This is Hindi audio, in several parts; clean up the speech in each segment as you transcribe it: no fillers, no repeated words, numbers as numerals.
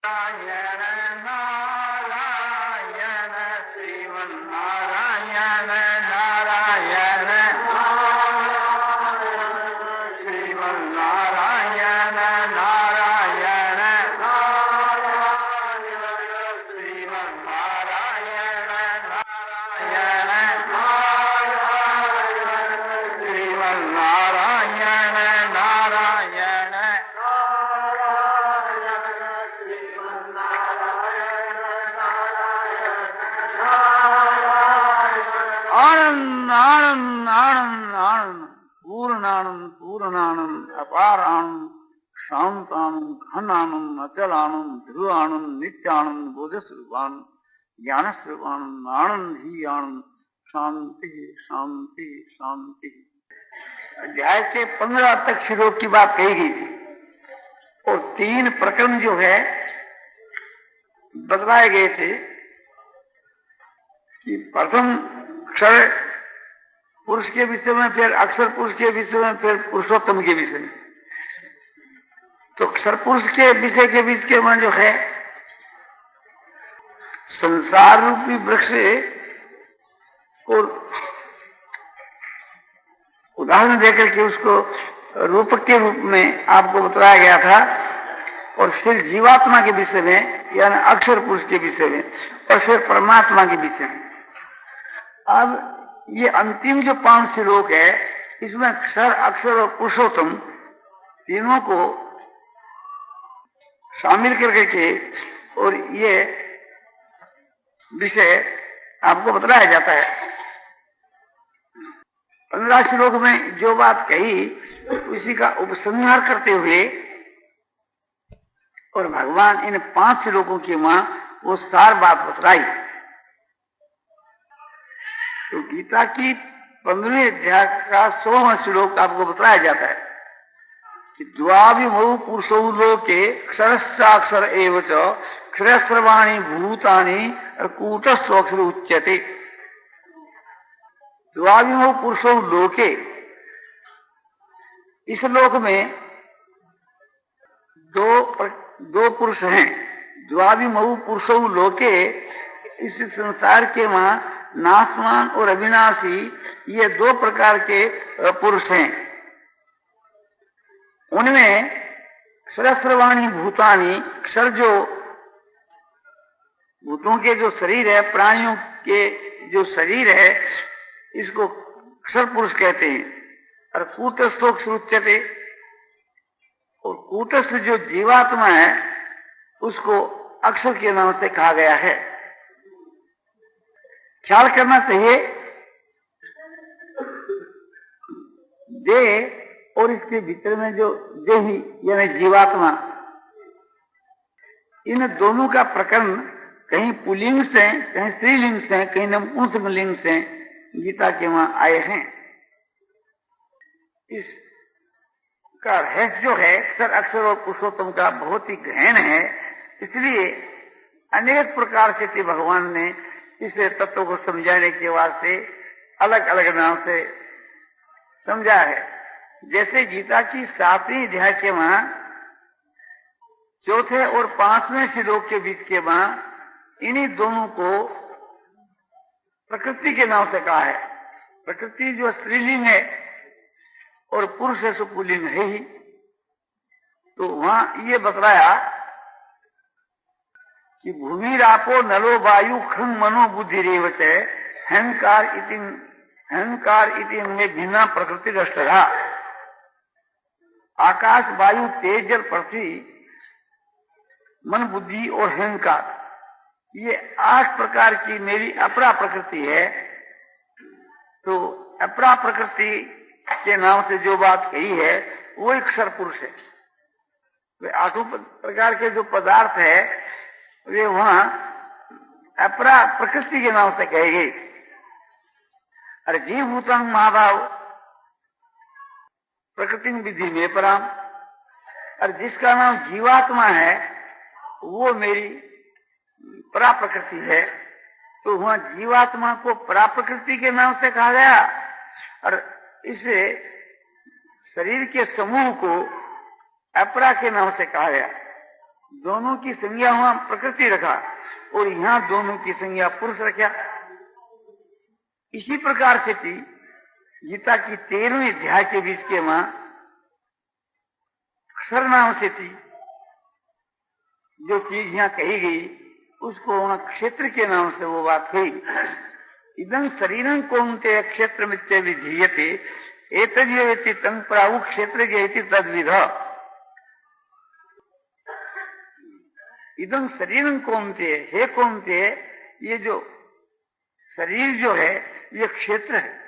नारायण नारायण श्रीमन नारायण नारायण श्रीमन नारायण नारायण श्रीमन नारायण नारायण श्रीमन नारायण नारायण आनंद आनंद आनंद आनंद पूर्णानंद पूर्णानंद अपार आनंद शांत आनंद घन आनंद अचल आनंद ध्रुव आनंद नित्यानंद बोध स्वरूपानंद ज्ञान स्वरूपानंद आनंद ही आनंद शांति शांति शांति। अध्याय के 15 तक श्लोक की बात कही गई थी और 3 प्रकरण जो है बतलाए गए थे कि प्रथम अक्षर पुरुष के विषय में, फिर अक्षर पुरुष के विषय में, फिर पुरुषोत्तम के विषय में। तो अक्षर पुरुष के विषय के बीच के में जो है संसार रूपी वृक्ष को उदाहरण देकर के उसको रूपक के रूप में आपको बताया गया था, और फिर जीवात्मा के विषय में यानी अक्षर पुरुष के विषय में, और फिर परमात्मा के विषय में। अब ये अंतिम जो 5 श्लोक है इसमें अक्षर अक्षर और पुरुषोत्तम तीनों को शामिल करके के और ये विषय आपको बतलाया जाता है। 15 श्लोक में जो बात कही उसी का उपसंहार करते हुए और भगवान इन 5 श्लोकों की वहां वो सार बात बतलाई। तो गीता की 15वें अध्याय का 100वां श्लोक आपको बताया जाता है कि द्वाविमौ पुरुषौ लोके अक्षरश्चाक्षर एव च अक्षरस्रवाणि भूतानि कूटस्थोऽक्षर उच्यते। द्वाविमौ पुरुषौ लोके, इस लोक में दो पुरुष हैं। द्वाविमौ पुरुषौ लोके, इस संसार के वहां नाशवान और अविनाशी ये 2 प्रकार के पुरुष हैं। उनमें अक्षरस्रवाणि भूतानि, अक्षर जो भूतों के जो शरीर है, प्राणियों के जो शरीर है, इसको अक्षर पुरुष कहते हैं। और कूटस्थोऽक्षर उच्यते, और कूटस्थ जो जीवात्मा है उसको अक्षर के नाम से कहा गया है। ख्याल करना चाहिए, देह और इसके भीतर में जो देही यानी जीवात्मा, इन दोनों का प्रकरण कहीं पुल्लिंग से, कहीं स्त्रीलिंग से, कहीं नपुंसकलिंग से गीता के वहां आए हैं। इसका रहस्य जो है अक्षर अक्षर और पुरुषोत्तम का बहुत ही गहन है, इसलिए अनेक प्रकार से भगवान ने इस तत्व को समझाने के वास्ते अलग अलग नाम से समझा है। जैसे गीता की 7वीं अध्याय के वहां 4थे और 5वें श्लोक के बीच के वहां इन्हीं दोनों को प्रकृति के नाम से कहा है। प्रकृति जो स्त्रीलिंग है और पुरुष है सो पुल्लिंग है ही। तो वहां ये बतलाया कि भूमि रापो नलो वायु खंग मनो बुद्धि रेवच अहंकार इति में भिन्ना प्रकृति रहा। आकाश वायु तेज जल पृथ्वी मन बुद्धि और अहंकार, ये 8 प्रकार की मेरी अपरा प्रकृति है। तो अपरा प्रकृति के नाम से जो बात कही है वो एक अक्षर पुरुष है। वे 8 प्रकार के जो पदार्थ है वे वहां अपरा प्रकृति के नाम से कही गई। अरे जीव भूतंग महाभाव प्रकृति विधि में पराम, और जिसका नाम जीवात्मा है वो मेरी परा प्रकृति है। तो वहां जीवात्मा को परा प्रकृति के नाम से कहा गया, और इसे शरीर के समूह को अपरा के नाम से कहा गया। दोनों की संज्ञा वहां प्रकृति रखा और यहां दोनों की संज्ञा पुरुष रखा। इसी प्रकार से थी गीता की 13वें अध्याय के बीच के वहां अक्षर नाम से थी जो चीज यहां कही गई, उसको वहां क्षेत्र के नाम से वो बात कही। इदं शरीरं कौन्तेय क्षेत्र मित्य विधीयते एतद्येति तं प्राहु क्षेत्र गेति तद्विध। इदं शरीरं कौन्तेय, हे कौन्तेय, ये जो शरीर जो है ये क्षेत्र है।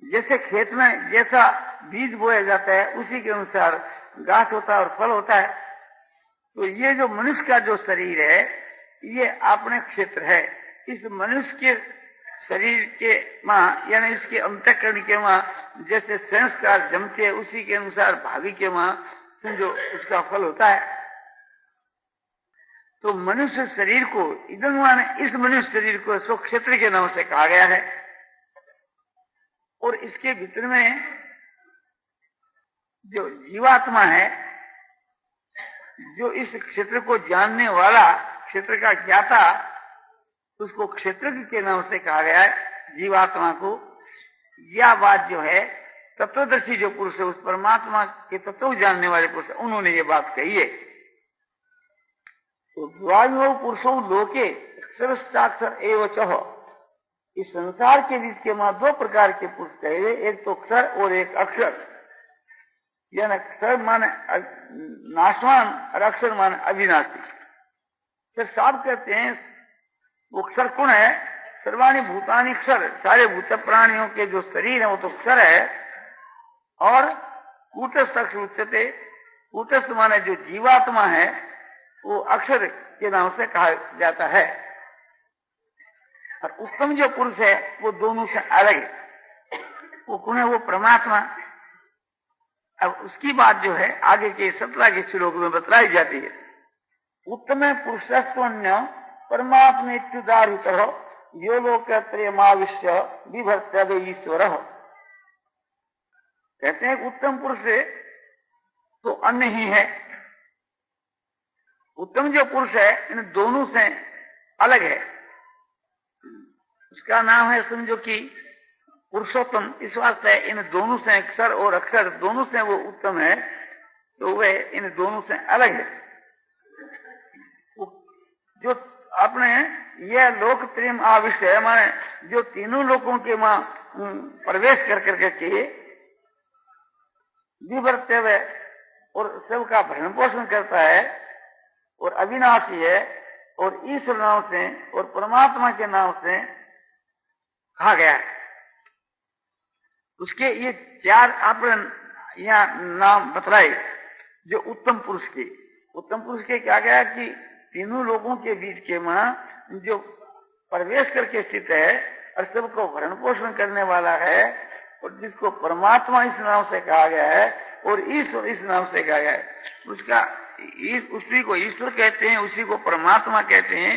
जैसे खेत में जैसा बीज बोया जाता है उसी के अनुसार गाछ होता है और फल होता है, तो ये जो मनुष्य का जो शरीर है ये अपने क्षेत्र है। इस मनुष्य के शरीर के मां यानी इसके अंतःकरण के मां जैसे संस्कार जमते हैं उसी के अनुसार भावी के मां समझो उसका फल होता है। तो मनुष्य शरीर को इदं माने इस मनुष्य शरीर को सो क्षेत्र के नाम से कहा गया है। और इसके भीतर में जो जीवात्मा है, जो इस क्षेत्र को जानने वाला, क्षेत्र का ज्ञाता, उसको क्षेत्र के नाम से कहा गया है जीवात्मा को। यह बात जो है तत्वदर्शी जो पुरुष है, उस परमात्मा के तत्व जानने वाले पुरुष, उन्होंने ये बात कही है। तो द्वायो पुरुषो लोके अक्षरश्चाक्षर एव चह, इस संसार के बीच के वहां दो प्रकार के पुरुष कहे गए, एक तो अक्षर और एक अक्षर। यानी अक्षर माने नाशवान और अक्षर माने अविनाशी। फिर साहब कहते हैं वो अक्षर कौन है? सर्वाणी भूतानि अक्षर, सारे भूत प्राणियों के जो शरीर है वो तो अक्षर है। और कूटस्थ अक्षर उच्चते, कूटस्थ माने जो जीवात्मा है वो अक्षर के नाम से कहा जाता है। और उत्तम जो पुरुष है वो दोनों से अलग है, वो कौन है? वो परमात्मा। अब उसकी बात जो है आगे के 17 के श्लोक में बतलाई जाती है। उत्तम पुरुषस्त्वन्य परमात्मेत्युदाहृत यो लोकत्रयमाविश्य बिभर्त्य ईश्वर। कहते हैं उत्तम पुरुष तो अन्य ही है। उत्तम जो पुरुष है इन दोनों से अलग है, उसका नाम है समझो कि पुरुषोत्तम। इस वास्ते इन दोनों से, अक्षर और अक्षर दोनों से वो उत्तम है, तो वह इन दोनों से अलग है। जो अपने यह लोक प्रेम आविष्य माने जो तीनों लोगों के मां प्रवेश कर करके के विवर्त्य हुए और सबका भरण पोषण करता है और अविनाशी है और ईश्वर नाम से और परमात्मा के नाम से कहा गया है। उसके ये 4 आपने यहाँ नाम बतलाए जो उत्तम पुरुष के। उत्तम पुरुष के क्या गया कि तीनों लोगों के बीच के मां जो प्रवेश करके स्थित है और सबको भरण पोषण करने वाला है और जिसको परमात्मा इस नाम से कहा गया है और ईश्वर इस नाम से कहा गया है। उसका उसी को ईश्वर कहते हैं, उसी को परमात्मा कहते हैं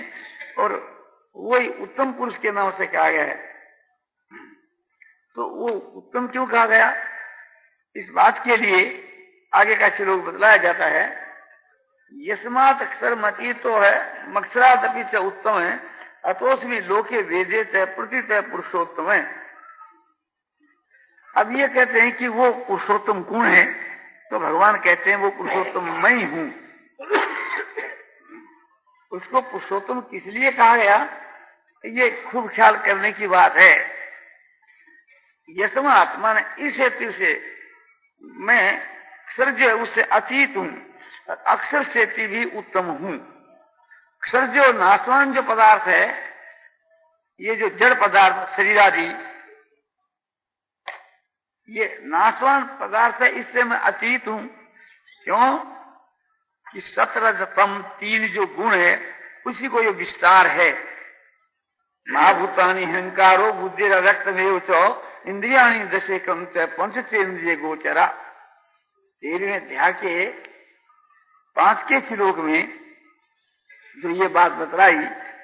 और वही उत्तम पुरुष के नाम से कहा गया है। तो वो उत्तम क्यों कहा गया, इस बात के लिए आगे का श्लोक बतलाया जाता है। यस्मात् अक्षर मती तो है मक्षरादपि च उत्तम है अतोस्मि लोके वेदे च प्रतित पुरुषोत्तम है। अब ये कहते हैं कि वो पुरुषोत्तम कौन है, तो भगवान कहते हैं वो पुरुषोत्तम मैं ही हूं। उसको पुरुषोत्तम किस लिए कहा गया, ये खूब ख्याल करने की बात है। यस्मात् माने इस हेतु से मैं अक्षर जो है उससे अतीत हूं, अक्षर से भी उत्तम हूं। अक्षर जो नाशवान जो पदार्थ है, ये जो जड़ पदार्थ शरीर आदि, ये नाशवान पदार्थ है, इससे मैं अतीत हूं। क्यों कि सत्रजतम 3 जो गुण है उसी को ये विस्तार है। महाभूतानि अहंकारो बुद्धि रक्तमेव च इंद्रियाणि दशेकम च पंचचेन्द्रिय गोचरा। 13वें अध्याय के 5 के श्लोक में जो ये बात बतलाई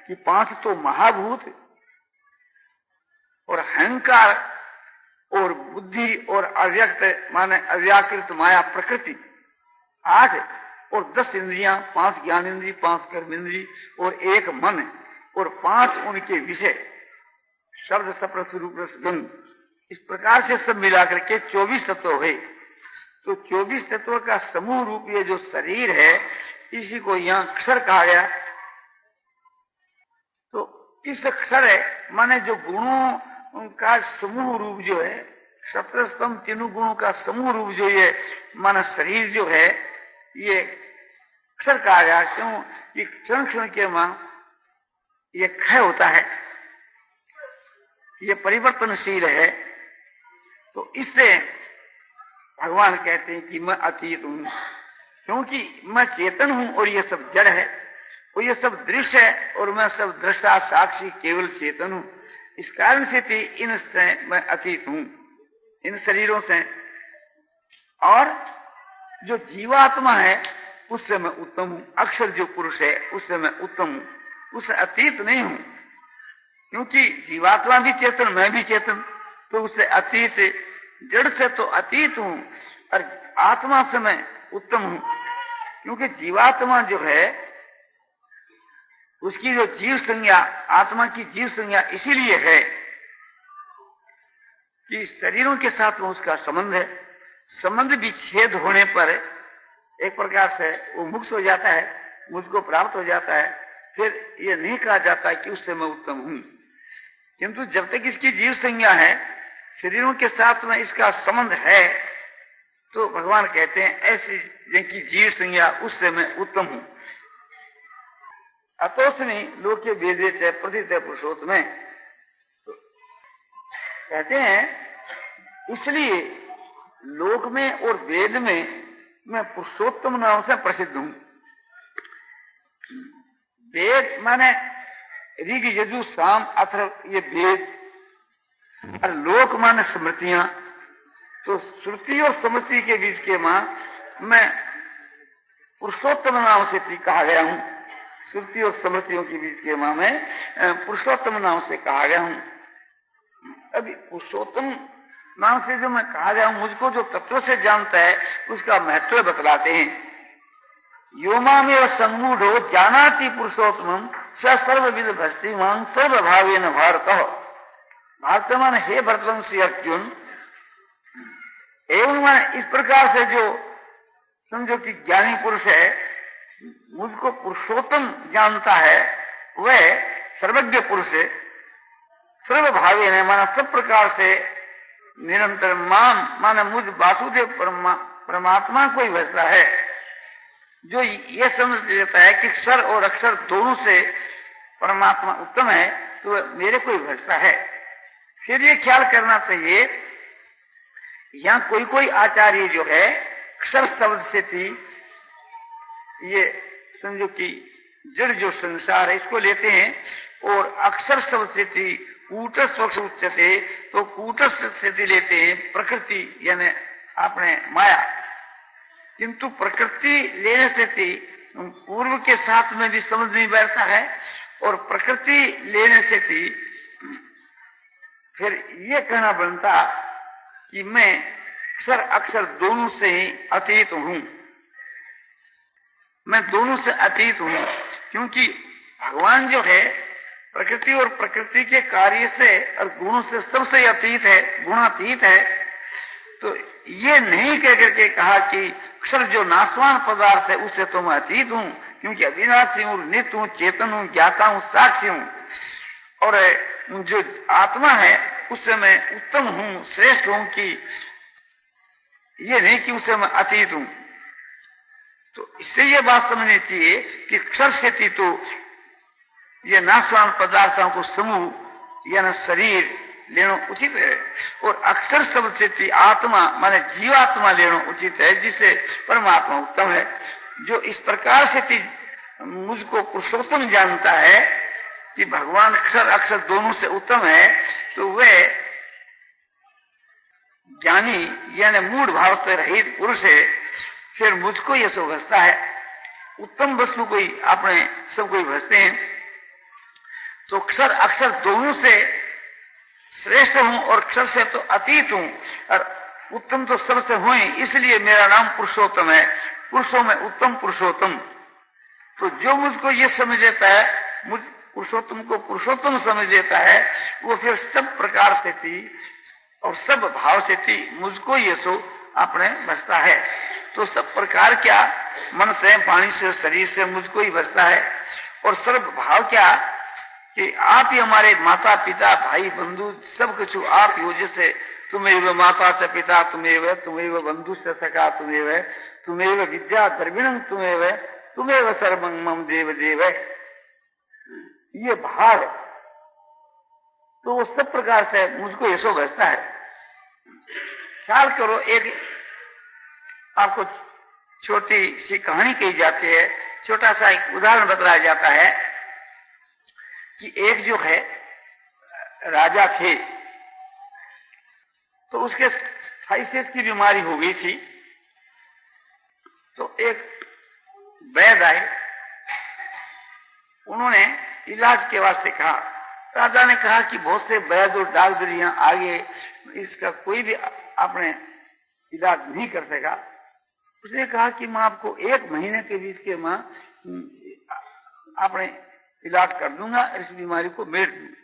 कि 5 तो महाभूत और अहंकार और बुद्धि और अव्यक्त माने अव्याकृत माया प्रकृति 8 और 10 इंद्रियां, 5 ज्ञान इंद्री, 5 कर्म इंद्री और 1 मन और 5 उनके विषय, शब्द, स्पर्श, रूप, रस, गंध, इस प्रकार से सब मिलाकर के 24 तत्व हुए। तो 24 तत्व का समूह रूप ये जो शरीर है, इसी को यहां अक्षर कहा गया। तो इस अक्षर है माने जो गुणों का समूह रूप जो है, 17 स्तंभ तीनों गुणों का समूह रूप जो ये माना शरीर जो है, ये अक्षर कहा गया। क्यों? ये क्षण क्षण के मां ये क्षय होता है, ये परिवर्तनशील है। तो इससे भगवान कहते हैं कि मैं अतीत हूं, क्योंकि मैं चेतन हूं और ये सब जड़ है और ये सब दृश्य है और मैं सब दृष्टा साक्षी केवल चेतन हूं। इस कारण से थी इनसे मैं अतीत हूं, इन शरीरों से। और जो जीवात्मा है उससे मैं उत्तम हूं, अक्षर जो पुरुष है उससे मैं उत्तम हूं, उससे अतीत नहीं हूं। क्योंकि जीवात्मा भी चेतन, मैं भी चेतन, तो उससे अतीत, जड़ से तो अतीत हूं और आत्मा से मैं उत्तम हूं। क्योंकि जीवात्मा जो है उसकी जो जीव संज्ञा, आत्मा की जीव संज्ञा इसीलिए है कि शरीरों के साथ में उसका संबंध है। संबंध विच्छेद होने पर एक प्रकार से वो मुक्त हो जाता है, मुझको प्राप्त हो जाता है। फिर ये नहीं कहा जाता कि उससे मैं उत्तम हूं। किंतु जब तक इसकी जीव संज्ञा है, शरीरों के साथ में इसका संबंध है, तो भगवान कहते हैं ऐसी जिनकी जीव संज्ञा, उससे मैं उत्तम हूं। अतोस्मि लोके वेदे प्रथित पुरुषोत्तम, तो कहते हैं इसलिए लोक में और वेद में मैं पुरुषोत्तम नाम से प्रसिद्ध हूं। वेद माने ऋग, यजु, साम, अथर्व, ये वेद। और लोक माने स्मृतियां। तो श्रुति और स्मृति के बीच के मां मैं पुरुषोत्तम नाम से कहा गया हूं। श्रुति और स्मृतियों के बीच के मां में पुरुषोत्तम नाम से कहा गया हूं। अभी पुरुषोत्तम नाम से जो मैं कहा गया हूं, मुझको जो तत्व से जानता है उसका महत्व बतलाते हैं। योमामेव सम्मूढ़ो जानाति पुरुषोत्तमं स सर्वविद भस्तिमान् सर्वभावेन भारतः। भारत माने हे भरतवंशी अर्जुन, एवं माने इस प्रकार से जो समझो कि ज्ञानी पुरुष है, मुझको पुरुषोत्तम जानता है, वह सर्वज्ञ पुरुष है। सर्वभावेन माना सब प्रकार से निरंतर माम माने मुझ वासुदेव परमात्मा को ही भजता है। जो ये समझ लेता है कि क्षर और अक्षर दोनों से परमात्मा उत्तम है, तो मेरे को ही भजता है। फिर ये ख्याल करना चाहिए, यहां कोई कोई आचार्य जो है अक्षर शब्द से थी, ये समझो कि जड़ जो संसार है इसको लेते हैं, और अक्षर शब्द से थी कूटस्थ उच्चते, तो कूटस्थ से लेते हैं प्रकृति यानी अपने माया। किंतु प्रकृति लेने से थी पूर्व के साथ में भी समझ नहीं बैठता है, और प्रकृति लेने से थी फिर ये कहना बनता कि मैं अक्षर अक्षर दोनों से ही अतीत हूं। मैं दोनों से अतीत हूं, क्योंकि भगवान जो है प्रकृति और प्रकृति के कार्य से और गुणों से सबसे अतीत है, गुणातीत है। तो ये नहीं कह करके कहा कि अक्षर जो नाशवान पदार्थ है उससे तो मैं अतीत हूं, क्योंकि अविनाशी हूं, नित्य हूं, चेतन हूं, ज्ञाता हूं, साक्षी हूं। और जो आत्मा है उससे मैं उत्तम हूं, श्रेष्ठ हूं, कि ये नहीं कि उससे मैं अतीत हूं। तो इससे ये बात समझनी चाहिए कि अक्षर से थी तो ये नाशवान पदार्थों को समूह यानी शरीर लेना उचित है, और अक्षर शब्द से थी आत्मा माने जीवात्मा लेना उचित है, जिससे परमात्मा उत्तम है। जो इस प्रकार से थी मुझको पुरुषोत्तम जानता है कि भगवान अक्षर अक्षर दोनों से उत्तम है, तो वह ज्ञानी यानी मूढ़ भाव से रहित पुरुष है। फिर मुझको ये सो भजता है, उत्तम वस्तु को ही अपने सब कोई भजते हैं। तो अक्षर अक्षर दोनों से श्रेष्ठ हूं और अक्षर से तो अतीत हूं, और उत्तम तो सबसे हुए, इसलिए मेरा नाम पुरुषोत्तम है। पुरुषों में उत्तम पुरुषोत्तम। तो जो मुझको ये समझ लेता है, मुझ पुरुषोत्तम को पुरुषोत्तम समझ लेता है, वो फिर सब प्रकार से थी और सब भाव से थी मुझको ये सो अपने बसता है। तो सब प्रकार क्या, मन से, वाणी से, शरीर से मुझको ही बसता है। और सर्व भाव क्या कि आप ही हमारे माता पिता भाई बंधु सब कुछ आप ही हो। जैसे तुम्हें माता से पिता तुम्हें बंधु से सखा तुम्हें विद्या द्रविणं तुम्हें सर्वं मम देव देव, ये भाव है। तो वो सब प्रकार से मुझको ऐसो बसता है। ख्याल करो, एक आपको छोटी सी कहानी कही जाती है, छोटा सा एक उदाहरण बताया जाता है कि एक जो है राजा थे, तो उसके थाइसिस की बीमारी हो गई थी। तो एक वैद्य आए, उन्होंने इलाज के वास्ते कहा। राजा ने कहा कि बहुत से वैद्य और डॉक्टर यहाँ आगे, इसका कोई भी आपने इलाज नहीं कर सका। उसने कहा कि मैं आपको 1 महीने के बीच के मैं आपने इलाज कर दूंगा, इस बीमारी को मेट दूंगा।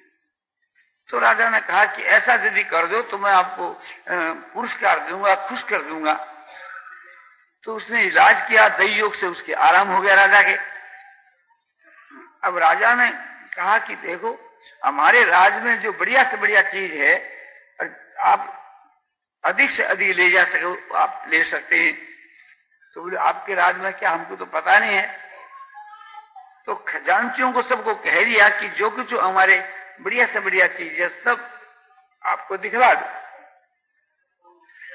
तो राजा ने कहा कि ऐसा यदि कर दो तो मैं आपको पुरस्कार दूंगा, खुश कर दूंगा। तो उसने इलाज किया, दही योग से उसके आराम हो गया राजा के। अब राजा ने कहा कि देखो, हमारे राज में जो बढ़िया से बढ़िया चीज है, आप अधिक से अधिक ले जा सको, आप ले सकते हैं। तो बोले आपके राज में क्या, हमको तो पता नहीं है। तो खजांचियों को सबको कह दिया कि जो कुछ हमारे बढ़िया से बढ़िया चीज है सब आपको दिखला दो।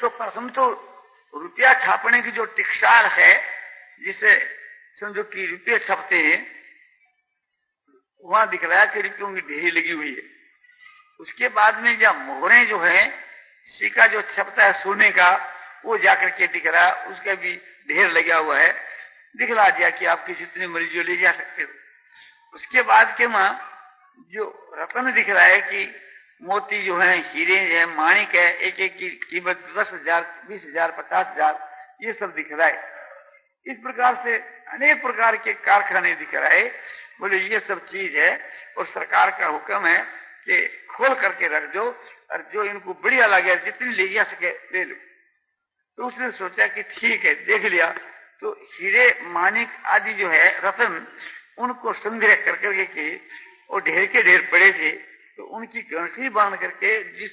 तो प्रथम तो रुपया छापने की जो टिकसाल है, जिसे समझो कि रुपये छपते हैं, वहां दिख रहा है कि रुपयों की ढेरी लगी हुई है। उसके बाद में जब मोहरे जो है, सिक्का जो छपता है सोने का, वो जाकर के दिख रहा है, उसका भी ढेर लगा हुआ है, दिखला दिया कि आपकी जितनी मर्जी ले जा सकते हो। उसके बाद के मां जो रत्न दिख रहा है कि मोती जो है, हीरे है, माणिक है, एक एक की कीमत 10,000, 20,000, 50,000, ये सब दिख रहा है। इस प्रकार से अनेक प्रकार के कारखाने दिख रहा है। बोले ये सब चीज है और सरकार का हुक्म है कि खोल करके रख दो, और जो इनको बढ़िया लगे जितनी ले जा सके ले लो। तो उसने सोचा कि ठीक है, देख लिया। तो हीरे मानिक आदि जो है रत्न, उनको संग्रह कर करके के और ढेर के ढेर पड़े थे, तो उनकी गंठी बांध करके, जिस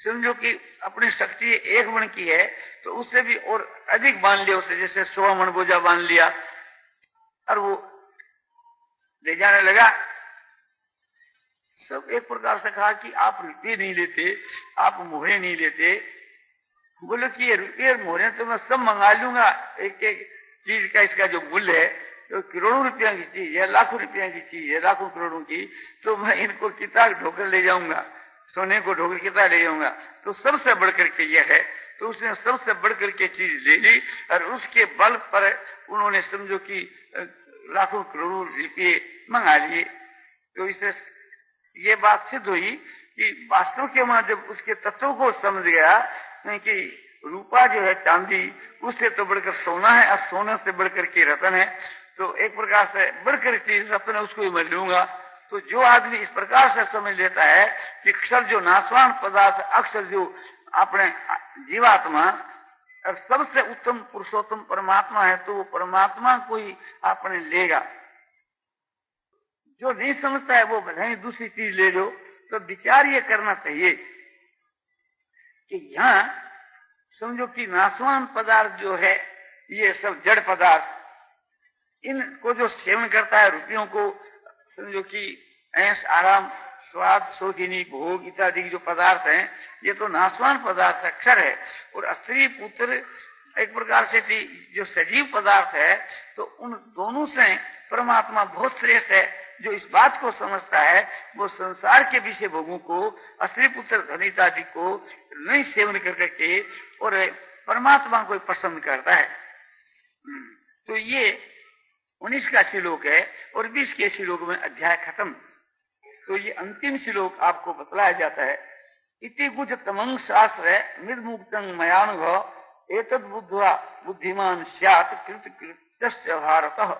समझो कि अपनी शक्ति 1 मन की है तो उससे भी और अधिक बांध लिया उसे, जैसे 100 मन बोझा बांध लिया और वो ले जाने लगा। सब एक प्रकार से कहा कि आप रुपये नहीं लेते, आप मोहरे नहीं लेते। बोले कि ये रुपये मोहरे तो मैं सब मंगा लूंगा, एक एक चीज का इसका जो मूल्य है तो करोड़ों रुपया की चीज है, लाखों रुपया की चीज है, लाखों करोड़ों की, तो मैं इनको कितना ढोकर ले जाऊंगा, सोने को ढोकर कितना ले जाऊंगा। तो सबसे बढ़कर के यह है। तो उसने सबसे बढ़कर के चीज ले ली और उसके बल पर उन्होंने समझो कि लाखों करोड़ों रुपये मंगा लिए। तो इससे ये बात सिद्ध हुई कि वास्तव के वहां जब उसके तत्व को समझ गया कि रूपा जो है चांदी, उससे तो बढ़कर सोना है और सोने से बढ़कर के रत्न है, तो एक प्रकार से बढ़कर चीज रत्न है, उसको ही मैं लूंगा। तो जो आदमी इस प्रकार से समझ लेता है कि अक्षर जो नाशवान पदार्थ, अक्षर जो अपने जीवात्मा और सबसे उत्तम पुरुषोत्तम परमात्मा है, तो वो परमात्मा को ही आपने लेगा। जो नहीं समझता है वो भले ही दूसरी चीज ले लो। तो विचार ये करना चाहिए कि यहाँ समझो कि नाशवान पदार्थ जो है, ये सब जड़ पदार्थ, इनको जो सेवन करता है, रुपयों को समझो कि ऐश आराम स्वाद शौकीनी भोग इत्यादि जो पदार्थ हैं, ये तो नाशवान पदार्थ अक्षर है। और असली पुत्र एक प्रकार से जो सजीव पदार्थ है, तो उन दोनों से परमात्मा बहुत श्रेष्ठ है। जो इस बात को समझता है वो संसार के विषय भोगों को, असली पुत्र धनित आदि को नहीं सेवन करके और परमात्मा को पसंद करता है। तो ये 19 का श्लोक है और 20 के श्लोक में अध्याय खत्म। तो ये अंतिम श्लोक आपको बतलाया जाता है। इति कुछ तमंग शास्त्र मिद मुक्तं मयानुभव एतद् बुद्ध्वा बुद्धिमान स्यात् कृत कृत्यस्य भारतः।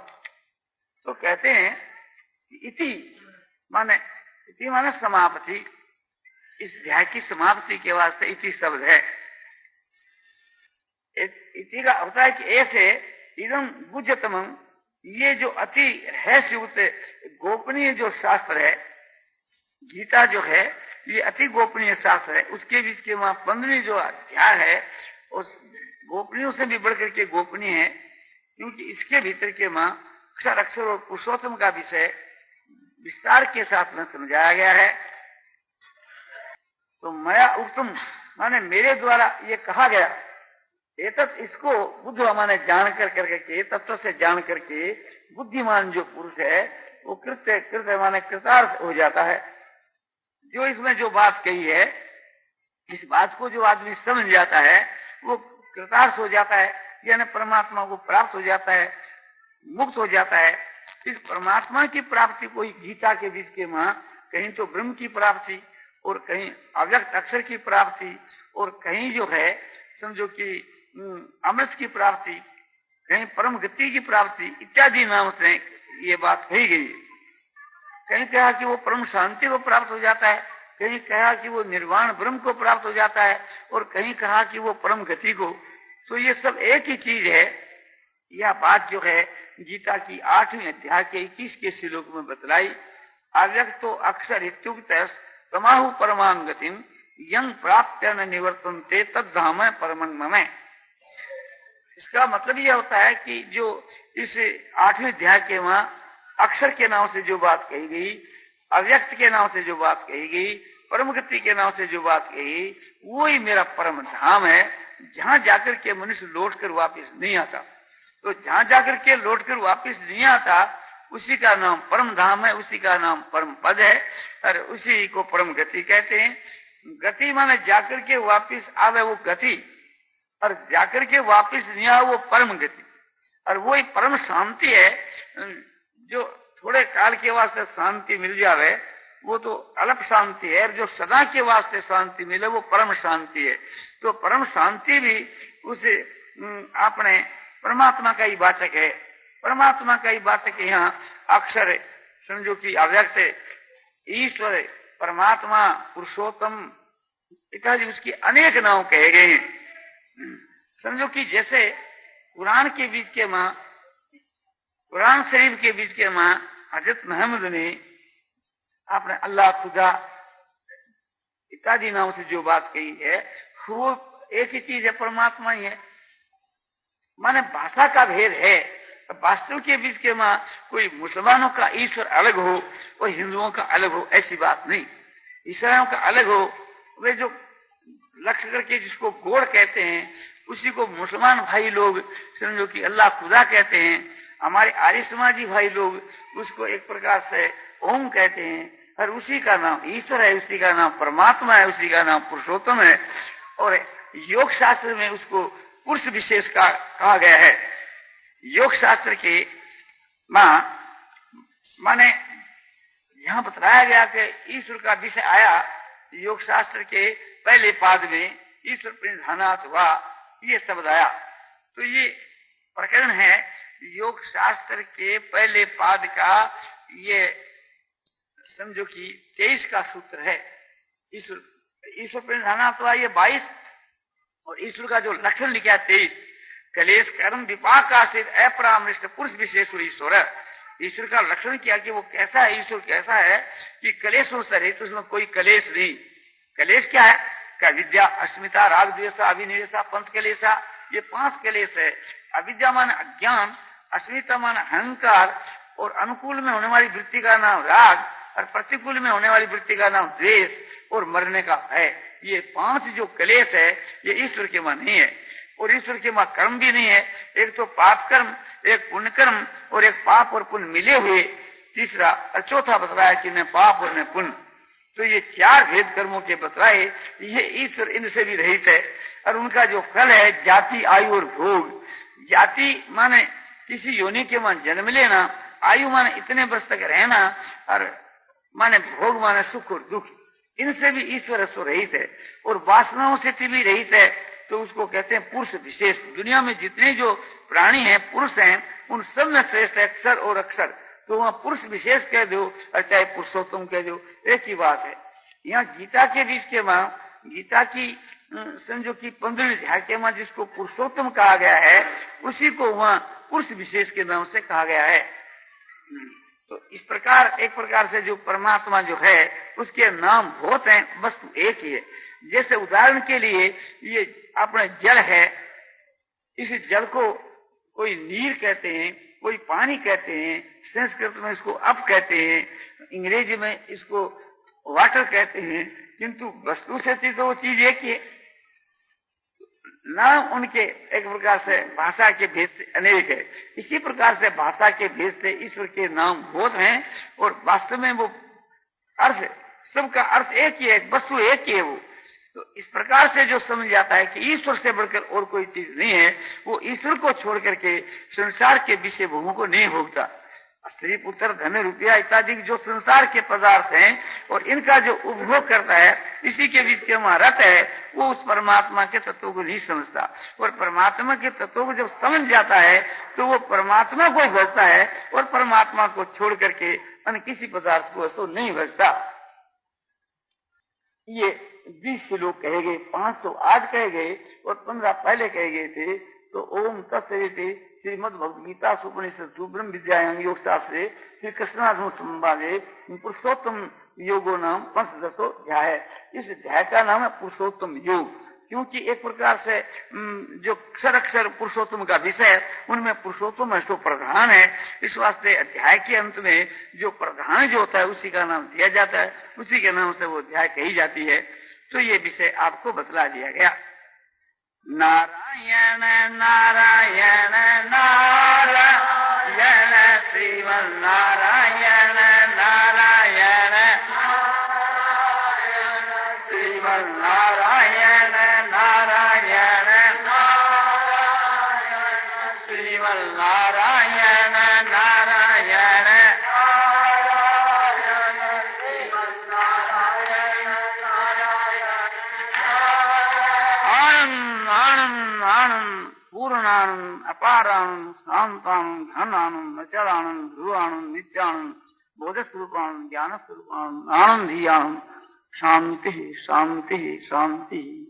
तो कहते हैं कि इति माने समाप्ति, इस अध्याय की समाप्ति के वास्ते इति शब्द है। इति का होता है कि ऐसे इदम बुद्धतमं, ये जो अति रहस्ययुक्त गोपनीय जो शास्त्र है, गीता जो है ये अति गोपनीय शास्त्र है। उसके बीच के वहां 15वीं जो अध्याय है उस गोपनीयों से भी बढ़कर के गोपनीय है, क्योंकि इसके भीतर के वहां अक्षर अक्षर और पुरुषोत्तम का विषय विस्तार के साथ में समझाया गया है। तो मया उत्तम माने मेरे द्वारा ये कहा गया, एतत् इसको बुद्ध माने जान करके तत्व से जान करके बुद्धिमान जो पुरुष है वो कृत्य माने कृतार्थ हो जाता है। जो इसमें जो बात कही है, इस बात को जो आदमी समझ जाता है वो कृतार्थ हो जाता है, यानी परमात्मा को प्राप्त हो जाता है, मुक्त हो जाता है। इस परमात्मा की प्राप्ति को ही गीता के बीच के मां कहीं तो ब्रह्म की प्राप्ति और कहीं अव्यक्त अक्षर की प्राप्ति और कहीं जो है समझो कि अमृत की प्राप्ति, कहीं परम गति की प्राप्ति इत्यादि नाम से ये बात कही गई। कहीं कहा कि वो परम शांति को प्राप्त हो जाता है, कहीं कहा कि वो निर्वाण ब्रह्म को प्राप्त हो जाता है और कहीं कहा कि वो परम गति को। तो ये सब एक ही चीज है। यह बात जो है गीता की 8वें अध्याय के 21 के श्लोक में बतलाई। अव्यक्तो अक्षर इत्युक्त तमाहु परमां गतिम यं प्राप्त्य न निवर्तन्ते तद्धाम परमं मम। इसका मतलब यह होता है कि जो इस 8वें अध्याय के वहां अक्षर के नाम से जो बात कही गई, अव्यक्त के नाम से जो बात कही गई, परम गति के नाम से जो बात कही, वो ही मेरा परम धाम है, जहां जाकर के मनुष्य लौटकर वापस नहीं आता। तो जहां जाकर के लौटकर वापस नहीं आता उसी का नाम परम धाम है, उसी का नाम परम पद है और उसी को परम गति कहते हैं। गति माने जाकर के वापस आवे वो गति, और जाकर के वापस नहीं आवे वो परम गति। और वो एक परम शांति है, जो थोड़े काल के वास्ते शांति मिल जावे वो तो अल्प शांति है, जो सदा के वास्ते शांति मिले वो परम शांति है। तो परम शांति भी उस अपने परमात्मा का ही वाचक है। परमात्मा का ही वाचक यहाँ अक्षर है, समझो कि अव्यक्त ईश्वर, परमात्मा, पुरुषोत्तम इत्यादि उसकी अनेक नाम कहे गए हैं। समझो कि जैसे कुरान के बीच के मां, कुरान शरीफ के बीच के मां हजरत मोहम्मद ने आपने अल्लाह, खुदा इत्यादि नाम से जो बात कही है वो एक ही चीज है, परमात्मा ही है। माने भाषा का भेद है, वास्तव के बीच के मां कोई मुसलमानों का ईश्वर अलग हो और हिंदुओं का अलग हो, ऐसी बात नहीं। ईसाइयों का अलग हो, वे जो लक्ष्य करके जिसको गोड़ कहते हैं उसी को मुसलमान भाई लोग समझो कि अल्लाह खुदा कहते हैं। हमारे आर्य समाजी भाई लोग उसको एक प्रकार से ओम कहते हैं, और उसी का नाम ईश्वर है, उसी का नाम परमात्मा है, उसी का नाम पुरुषोत्तम है। और योग शास्त्र में उसको पुरुष विशेष का कहा गया है। योग शास्त्र के माने यहां बताया गया कि ईश्वर का विषय आया योग शास्त्र के पहले पाद में, ईश्वर प्रणिधानात् हुआ ये शब्द आया। तो ये प्रकरण है योग शास्त्र के पहले पाद का, ये समझो कि 23 का सूत्र है। ईश्वर प्रणिधानात् हुआ ये 22, और ईश्वर का जो लक्षण लिखा है 23। कलेश कर्म विपाक आश्रित अपरामृष्ट पुरुष विशेष ईश्वर। ईश्वर का लक्षण किया कि वो कैसा है, ईश्वर कैसा है कि कलेशों से रहित, उसमें कोई कलेश नहीं। कलेश क्या है? का विद्या, अस्मिता, राग, द्वेषा, अभिनिवेशा, पंच कलेशा, ये 5 कलेश है। अविद्या मान अज्ञान, अस्मिता मान अहंकार, और अनुकूल में होने वाली वृत्ति का नाम राग, और प्रतिकूल में होने वाली वृत्ति का नाम द्वेष, और मरने का भय। ये 5 जो कलेश है ये ईश्वर के वहां नहीं है, और ईश्वर के वहां कर्म भी नहीं है। एक तो पाप कर्म, एक पुण्य कर्म, और एक पाप और पुण्य मिले हुए, तीसरा और चौथा बतलाया कि न पाप और न पुण्य। तो ये 4 भेद कर्मों के बतलाए, ये ईश्वर इनसे भी रहित है। और उनका जो फल है जाति, आयु और भोग। जाति माने किसी योनि के वहां जन्म लेना, आयु माने इतने वर्ष तक रहना, और माने भोग माने सुख और दुख। इनसे भी ईश्वर रहित है, और वासनाओं से भी रहित है। तो उसको कहते हैं पुरुष विशेष। दुनिया में जितने जो प्राणी हैं, पुरुष हैं, उन सब में श्रेष्ठ है अक्षर और अक्षर। तो वहां पुरुष विशेष कह दो और चाहे पुरुषोत्तम कह दो, एक ही बात है। यहाँ गीता के बीच के वहां, गीता की समझो की 15वीं अध्याय के वहां जिसको पुरुषोत्तम कहा गया है, उसी को वहां पुरुष विशेष के नाम से कहा गया है। तो इस प्रकार एक प्रकार से जो परमात्मा जो है उसके नाम बहुत हैं, वस्तु एक ही है। जैसे उदाहरण के लिए ये अपने जल है, इस जल को कोई नीर कहते हैं, कोई पानी कहते हैं, संस्कृत में इसको अप कहते हैं, अंग्रेजी में इसको वाटर कहते हैं, किंतु वस्तु से तो वो चीज एक ही है। नाम उनके एक प्रकार से भाषा के भेद से अनेक है। इसी प्रकार से भाषा के भेद से ईश्वर के नाम बहुत हैं और वास्तव में वो अर्थ, सबका अर्थ एक ही है, वस्तु एक ही है वो। तो इस प्रकार से जो समझ जाता है कि ईश्वर से बढ़कर और कोई चीज नहीं है, वो ईश्वर को छोड़ करके संसार के विषय भोगों को नहीं भोगता। स्त्री पुत्र धन रुपया इत्यादि जो संसार के पदार्थ हैं और इनका जो उपभोग करता है, इसी के बीच के महारत है, वो उस परमात्मा के तत्व को नहीं समझता। और परमात्मा के तत्व को जब समझ जाता है तो वो परमात्मा को भजता है और परमात्मा को छोड़ करके अन्य किसी पदार्थ को ऐसा नहीं भजता। ये 20 श्लोक कहे गए, 500 आज कहे गए और 15 पहले कहे गए थे। तो ओम तत्सदिति श्रीमद भगवदगीता उपनिषद ब्रह्म विद्यायाम योग शास्त्रे श्री कृष्णार्जुन संवादे पुरुषोत्तम योगो नाम 15 अध्याय। इस अध्याय का नाम है पुरुषोत्तम योग, क्योंकि एक प्रकार से जो अक्षर पुरुषोत्तम का विषय, उनमें पुरुषोत्तम है तो प्रधान है। इस वास्ते अध्याय के अंत में जो प्रधान जो होता है उसी का नाम दिया जाता है, उसी के नाम से वो अध्याय कही जाती है। तो ये विषय आपको बतला दिया गया। नारायण नारायण नारायण श्रीमन नारायण नारायण श्रीमन नारायण नारायण श्रीमन नारायण नारायण पूर्णानंद अपारानंद शांतानंद घनानंद अचलानंद ध्रुवानंद नित्यानंद बोध स्वरूपानंद ज्ञान स्वरूपानंद आनंद ही आनंद। शांति शांति शांति।